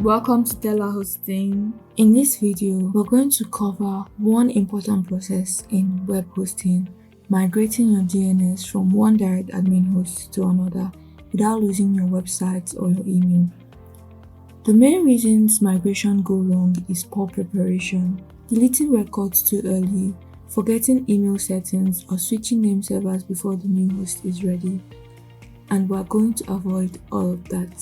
welcome to telaHosting. In this video, we're going to cover one important process in web hosting: migrating your DNS from one DirectAdmin host to another without losing your website or your email. The main reasons migration go wrong is poor preparation, deleting records too early, forgetting email settings, or switching name servers before the new host is ready. And we're going to avoid all of that.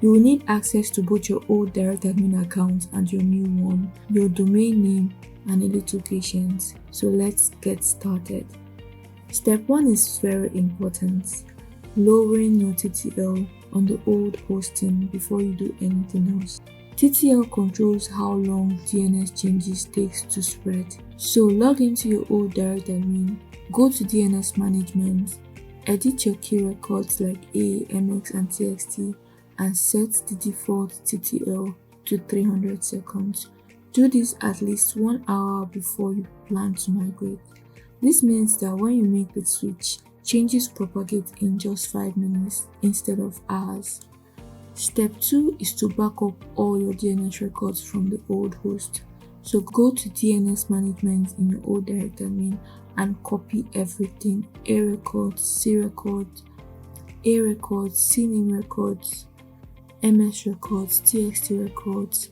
You will need access to both your old DirectAdmin account and your new one, your domain name, and a little patience. So let's get started. Step 1 is very important: lowering your TTL on the old hosting before you do anything else. TTL controls how long DNS changes takes to spread. So log into your old DirectAdmin, go to DNS management, edit your key records like A, MX, and TXT, and set the default TTL to 300 seconds. Do this at least 1 hour before you plan to migrate. This means that when you make the switch, changes propagate in just 5 minutes instead of hours. Step 2 is to back up all your DNS records from the old host. So go to DNS management in your old DirectAdmin and copy everything: A records, C records, A records, C name records, MS records, TXT records,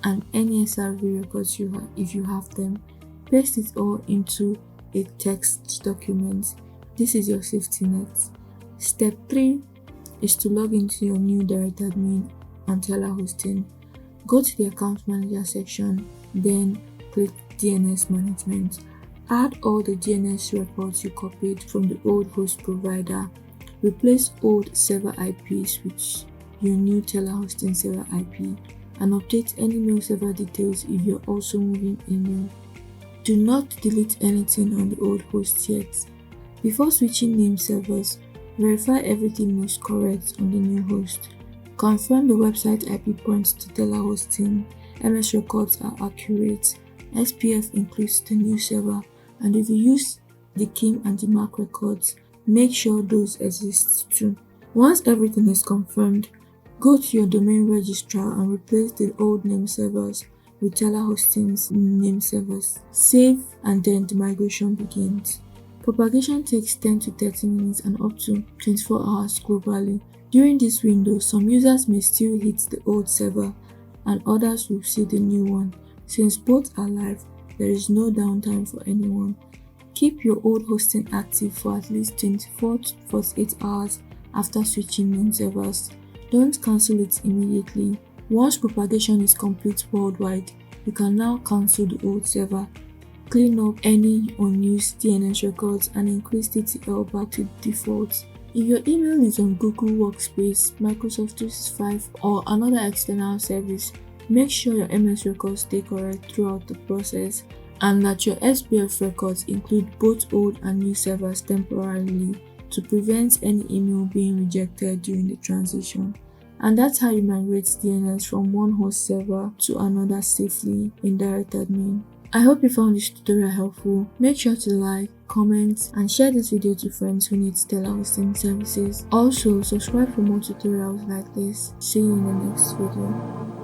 and any SRV records if you have them. Paste it all into a text document. This is your safety net. Step 3 is to log into your new DirectAdmin on telaHosting. Go to the account manager section, then click DNS management. Add all the DNS records you copied from the old host provider. Replace old server IPs with your new telaHosting server IP, and update any mail server details if you're also moving email. Do not delete anything on the old host yet. Before switching name servers, verify everything was correct on the new host. Confirm the website IP points to telaHosting, MS records are accurate, SPF includes the new server, and if you use the KIM and the MAC records, make sure those exist too. Once everything is confirmed, go to your domain registrar and replace the old name servers with telaHosting's name servers. Save, and then the migration begins. Propagation takes 10 to 30 minutes and up to 24 hours globally. During this window, some users may still hit the old server and others will see the new one. Since both are live, there is no downtime for anyone. Keep your old hosting active for at least 24 to 48 hours after switching name servers. Don't cancel it immediately. Once propagation is complete worldwide, you can now cancel the old server, clean up any unused DNS records, and increase TTL back to default. If your email is on Google Workspace, Microsoft 365, or another external service, make sure your MS records stay correct throughout the process, and that your SPF records include both old and new servers temporarily to prevent any email being rejected during the transition. And that's how you migrate DNS from one host server to another safely in DirectAdmin. I hope you found this tutorial helpful. Make sure to like, comment, and share this video to friends who need telaHosting services. Also, subscribe for more tutorials like this. See you in the next video.